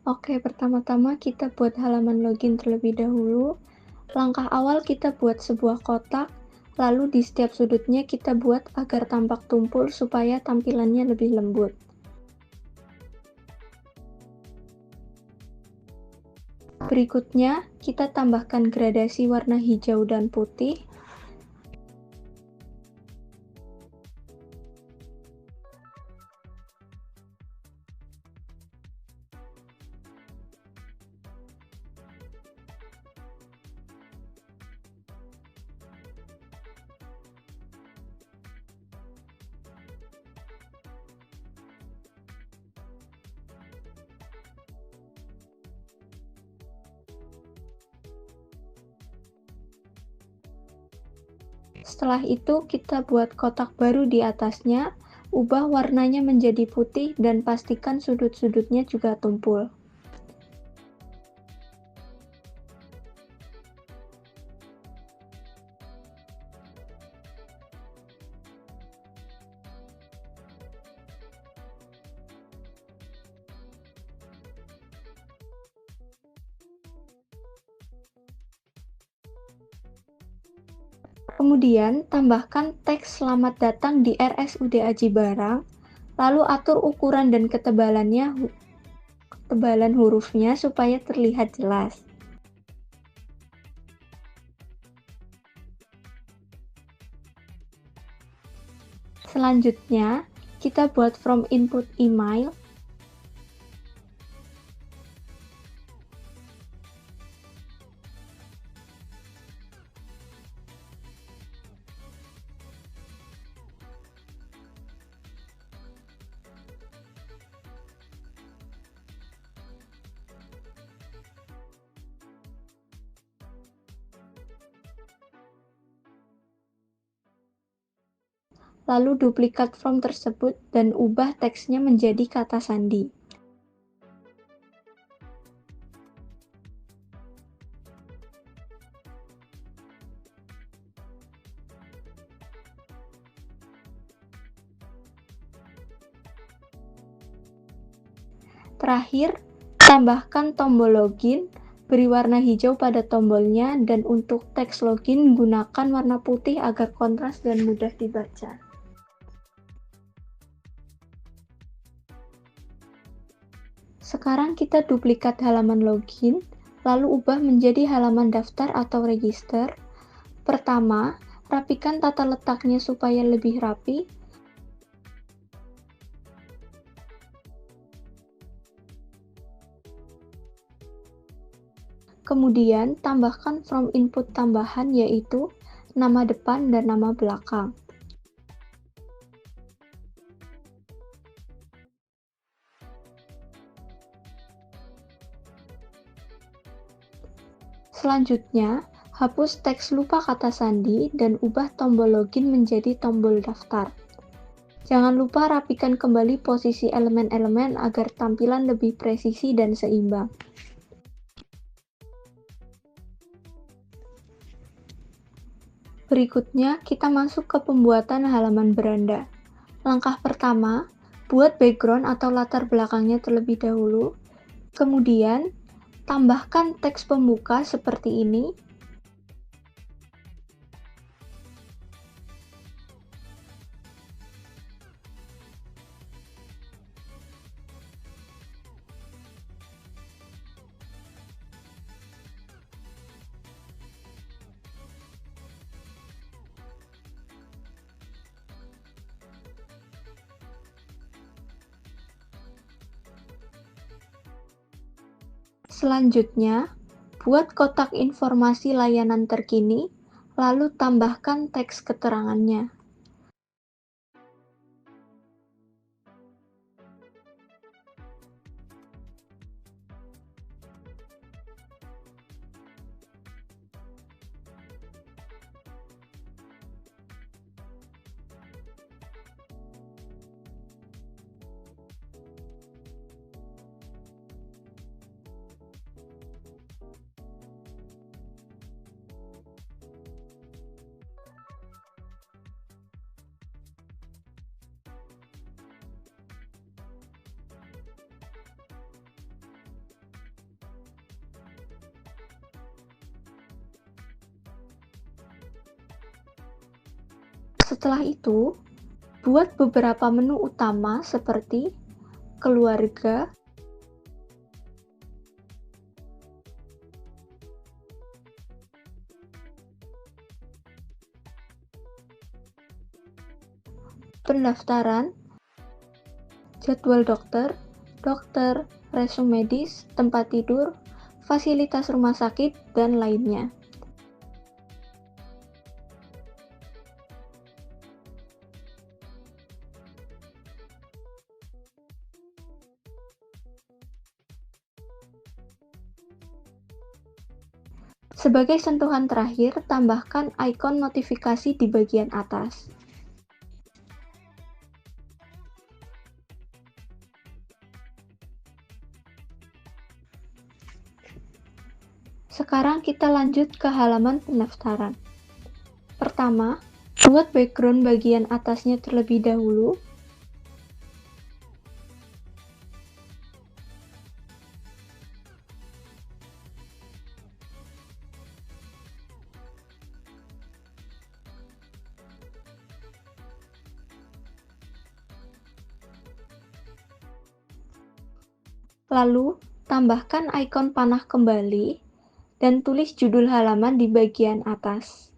Oke, pertama-tama kita buat halaman login terlebih dahulu. Langkah awal kita buat sebuah kotak, lalu di setiap sudutnya kita buat agar tampak tumpul supaya tampilannya lebih lembut. Berikutnya, kita tambahkan gradasi warna hijau dan putih. Setelah itu, kita buat kotak baru di atasnya, ubah warnanya menjadi putih dan pastikan sudut-sudutnya juga tumpul. Kemudian, tambahkan teks "Selamat datang di RSUD Aji Barang", lalu atur ukuran dan ketebalan hurufnya supaya terlihat jelas. Selanjutnya, kita buat from input email. Lalu duplikat from tersebut dan ubah teksnya menjadi kata sandi. Terakhir, tambahkan tombol login, beri warna hijau pada tombolnya, dan untuk teks login gunakan warna putih agar kontras dan mudah dibaca. Sekarang kita duplikat halaman login, lalu ubah menjadi halaman daftar atau register. Pertama, rapikan tata letaknya supaya lebih rapi. Kemudian, tambahkan from input tambahan yaitu nama depan dan nama belakang. Selanjutnya, hapus teks lupa kata sandi dan ubah tombol login menjadi tombol daftar. Jangan lupa rapikan kembali posisi elemen-elemen agar tampilan lebih presisi dan seimbang. Berikutnya, kita masuk ke pembuatan halaman beranda. Langkah pertama, buat background atau latar belakangnya terlebih dahulu. Kemudian, tambahkan teks pembuka seperti ini. Selanjutnya, buat kotak informasi layanan terkini, lalu tambahkan teks keterangannya. Setelah itu, buat beberapa menu utama seperti keluarga, pendaftaran, jadwal dokter, resume medis, tempat tidur, fasilitas rumah sakit, dan lainnya. Sebagai sentuhan terakhir, tambahkan ikon notifikasi di bagian atas. Sekarang kita lanjut ke halaman pendaftaran. Pertama, buat background bagian atasnya terlebih dahulu. Lalu, tambahkan ikon panah kembali dan tulis judul halaman di bagian atas.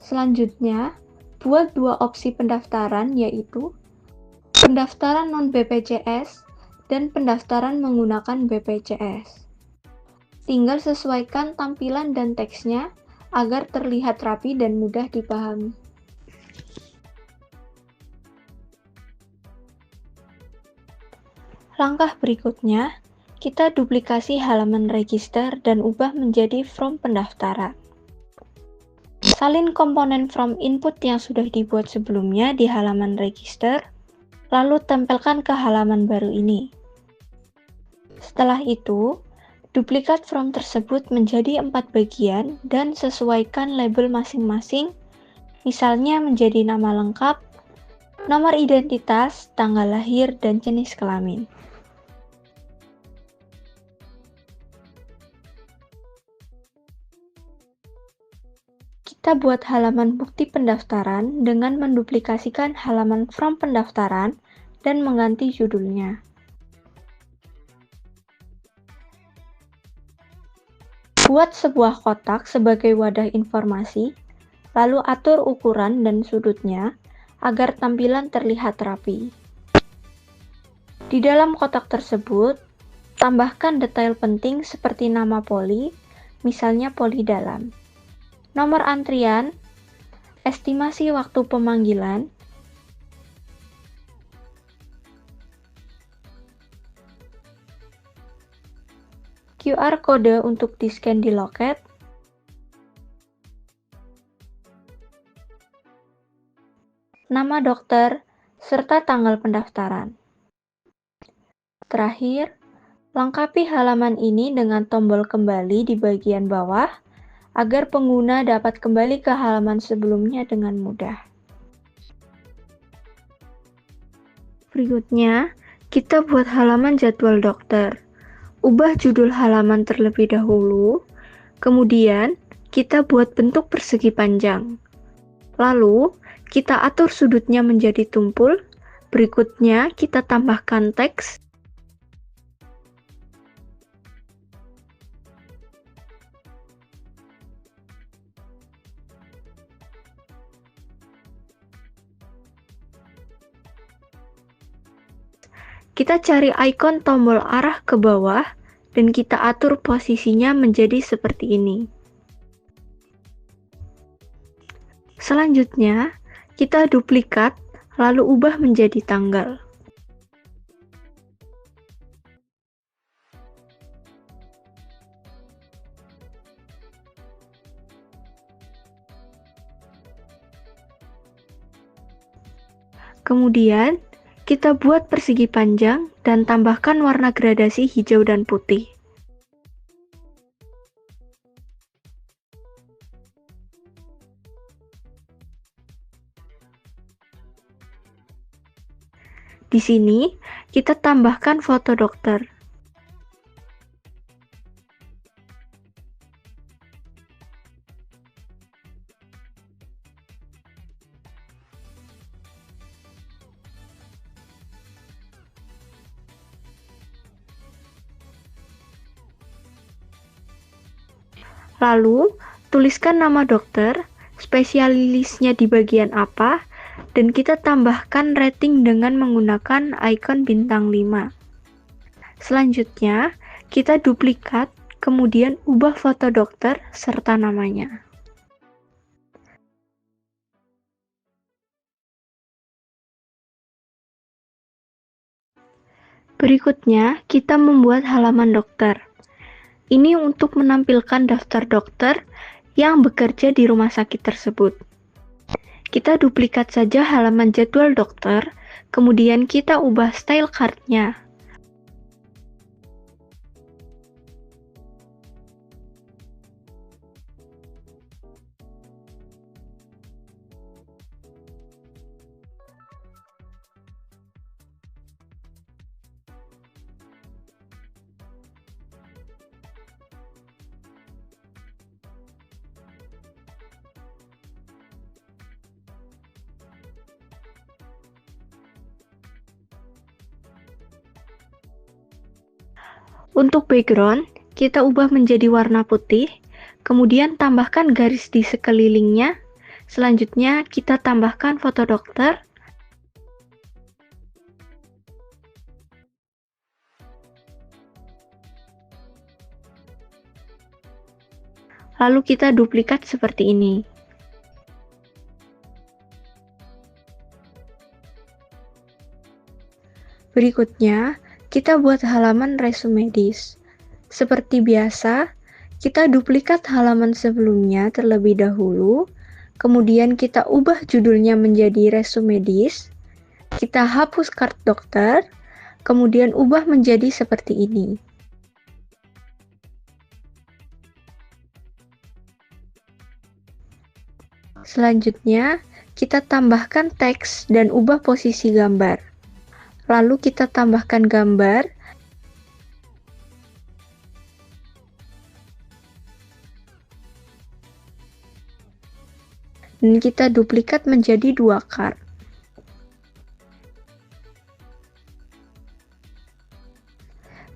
Selanjutnya, buat dua opsi pendaftaran, yaitu pendaftaran non-BPJS dan pendaftaran menggunakan BPJS. Tinggal sesuaikan tampilan dan teksnya agar terlihat rapi dan mudah dipahami. Langkah berikutnya, kita duplikasi halaman register dan ubah menjadi form pendaftaran. Salin komponen from input yang sudah dibuat sebelumnya di halaman register, lalu tempelkan ke halaman baru ini. Setelah itu, duplikat from tersebut menjadi 4 bagian dan sesuaikan label masing-masing, misalnya menjadi nama lengkap, nomor identitas, tanggal lahir, dan jenis kelamin. Kita buat halaman bukti pendaftaran dengan menduplikasikan halaman form pendaftaran dan mengganti judulnya. Buat sebuah kotak sebagai wadah informasi, lalu atur ukuran dan sudutnya agar tampilan terlihat rapi. Di dalam kotak tersebut, tambahkan detail penting seperti nama poli, misalnya poli dalam. Nomor antrian, estimasi waktu pemanggilan, QR kode untuk di-scan di loket, nama dokter, serta tanggal pendaftaran. Terakhir, lengkapi halaman ini dengan tombol kembali di bagian bawah agar pengguna dapat kembali ke halaman sebelumnya dengan mudah. Berikutnya, kita buat halaman jadwal dokter. Ubah judul halaman terlebih dahulu, kemudian kita buat bentuk persegi panjang. Lalu, kita atur sudutnya menjadi tumpul. Berikutnya, kita tambahkan teks. Kita cari ikon tombol arah ke bawah dan kita atur posisinya menjadi seperti ini. Selanjutnya, kita duplikat lalu ubah menjadi tanggal. Kemudian, kita buat persegi panjang dan tambahkan warna gradasi hijau dan putih. Di sini, kita tambahkan foto dokter. Lalu, tuliskan nama dokter, spesialisnya di bagian apa, dan kita tambahkan rating dengan menggunakan ikon bintang 5. Selanjutnya, kita duplikat, kemudian ubah foto dokter serta namanya. Berikutnya, kita membuat halaman dokter. Ini untuk menampilkan daftar dokter yang bekerja di rumah sakit tersebut. Kita duplikat saja halaman jadwal dokter, kemudian kita ubah style card-nya. Untuk background, kita ubah menjadi warna putih, kemudian tambahkan garis di sekelilingnya. Selanjutnya, kita tambahkan foto dokter. Lalu kita duplikat seperti ini. Berikutnya, kita buat halaman resume medis. Seperti biasa, kita duplikat halaman sebelumnya terlebih dahulu, kemudian kita ubah judulnya menjadi resume medis, kita hapus kart dokter, kemudian ubah menjadi seperti ini. Selanjutnya, kita tambahkan teks dan ubah posisi gambar. Lalu kita tambahkan gambar, dan kita duplikat menjadi 2 kart.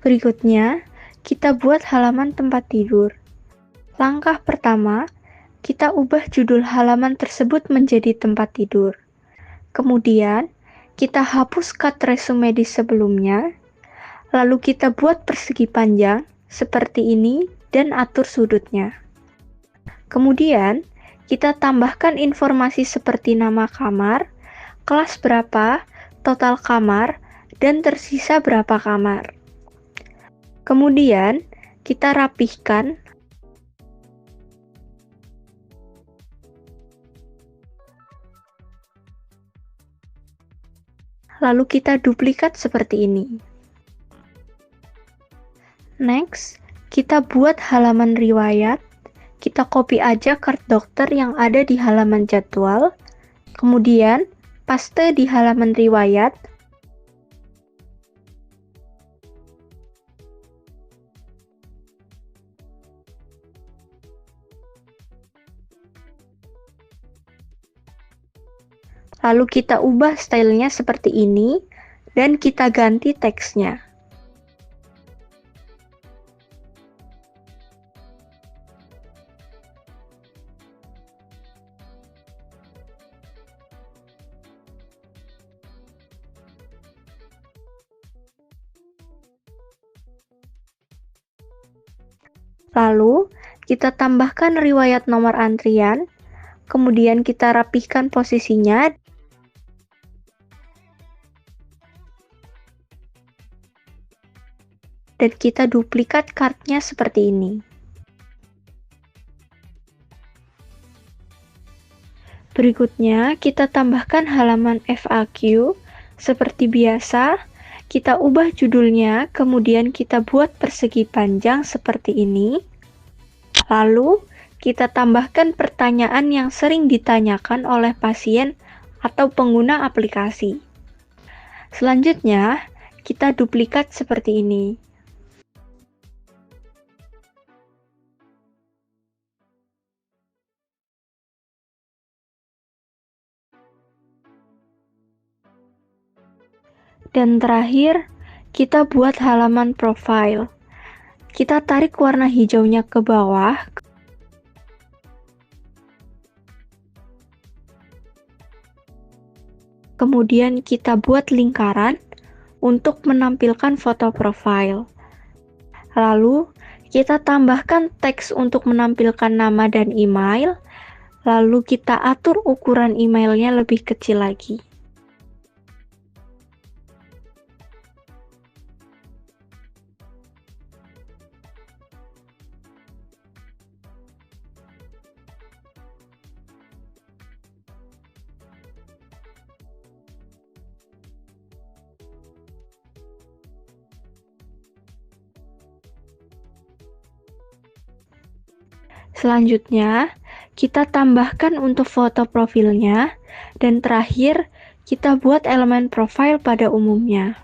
Berikutnya, kita buat halaman tempat tidur. Langkah pertama, kita ubah judul halaman tersebut menjadi tempat tidur. Kemudian, kita hapus cut resume medis sebelumnya, lalu kita buat persegi panjang seperti ini dan atur sudutnya. Kemudian, kita tambahkan informasi seperti nama kamar, kelas berapa, total kamar, dan tersisa berapa kamar. Kemudian, kita rapihkan. Lalu kita duplikat seperti ini. Next, kita buat halaman riwayat. Kita copy aja kart dokter yang ada di halaman jadwal. Kemudian, paste di halaman riwayat. Lalu kita ubah stylenya seperti ini, dan kita ganti teksnya. Lalu, kita tambahkan riwayat nomor antrian, kemudian kita rapihkan posisinya, dan kita duplikat kartnya seperti ini. Berikutnya, kita tambahkan halaman FAQ. Seperti biasa, kita ubah judulnya, kemudian kita buat persegi panjang seperti ini. Lalu, kita tambahkan pertanyaan yang sering ditanyakan oleh pasien atau pengguna aplikasi. Selanjutnya, kita duplikat seperti ini. Dan terakhir, kita buat halaman profile. Kita tarik warna hijaunya ke bawah. Kemudian kita buat lingkaran untuk menampilkan foto profile. Lalu, kita tambahkan teks untuk menampilkan nama dan email. Lalu kita atur ukuran emailnya lebih kecil lagi. Selanjutnya, kita tambahkan untuk foto profilnya, dan terakhir, kita buat elemen profile pada umumnya.